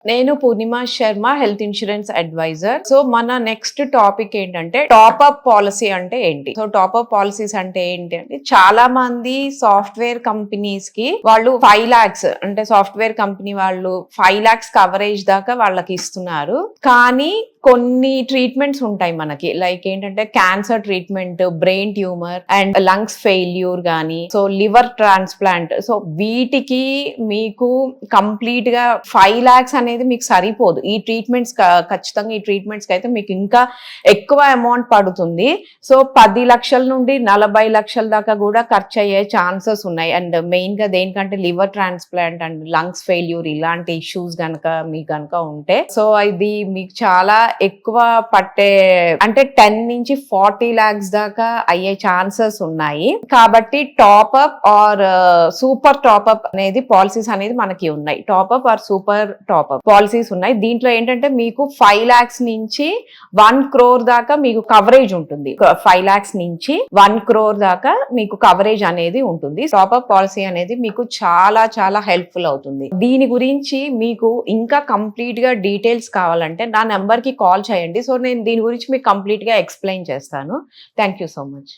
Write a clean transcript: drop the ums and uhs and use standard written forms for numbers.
నేను Purnima Sharma, health insurance advisor. So మన next topic ఏంటంటే టాప్ అప్ పాలసీ అంటే ఏంటి. సో టాప్ అప్ పాలసీస్ అంటే ఏంటి అంటే, చాలా మంది సాఫ్ట్వేర్ కంపెనీస్ కి వాళ్ళు 5 lakhs అంటే సాఫ్ట్వేర్ కంపెనీ వాళ్ళు 5 lakhs కవరేజ్ దాకా వాళ్ళకి ఇస్తున్నారు. కానీ కొన్ని ట్రీట్మెంట్స్ ఉంటాయి మనకి, లైక్ ఏంటంటే cancer treatment, brain tumour and lungs failure గానీ, సో లివర్ ట్రాన్స్ప్లాంట్. సో వీటికి మీకు కంప్లీట్ గా 5 lakhs అనేది మీకు సరిపోదు. ఈ ట్రీట్మెంట్స్ ఖచ్చితంగా ఈ ట్రీట్మెంట్స్ కి అయితే మీకు ఇంకా ఎక్కువ అమౌంట్ పడుతుంది. సో 10 లక్షల నుండి 40 లక్షల దాకా కూడా ఖర్చు అయ్యే ఛాన్సెస్ ఉన్నాయి. అండ్ మెయిన్ గా దేనికంటే liver transplant and lungs failure ఇలాంటి ఇష్యూస్ గనక మీకు గనక ఉంటే, సో ఇది మీకు చాలా ఎక్కువ పట్టే, అంటే 10 నుంచి 40 lakhs దాకా అయ్యే ఛాన్సెస్ ఉన్నాయి. కాబట్టి టాప్అప్ ఆర్ సూపర్ టాప్అప్ అనేది పాలసీస్ అనేది మనకి ఉన్నాయి. Top up or super top up policies ఉన్నాయి. దీంట్లో ఏంటంటే మీకు 5 lakhs నుంచి 1 crore దాకా మీకు కవరేజ్ ఉంటుంది. 5 lakhs నుంచి 1 crore దాకా మీకు కవరేజ్ అనేది ఉంటుంది. టాప్అప్ పాలసీ అనేది మీకు చాలా చాలా హెల్ప్ఫుల్ అవుతుంది. దీని గురించి మీకు ఇంకా కంప్లీట్ గా డీటెయిల్స్ కావాలంటే నా నెంబర్ కి కాల్ చేయండి. సో నేను దీని గురించి మీకు కంప్లీట్ గా ఎక్స్ప్లెయిన్ చేస్తాను. Thank you so much.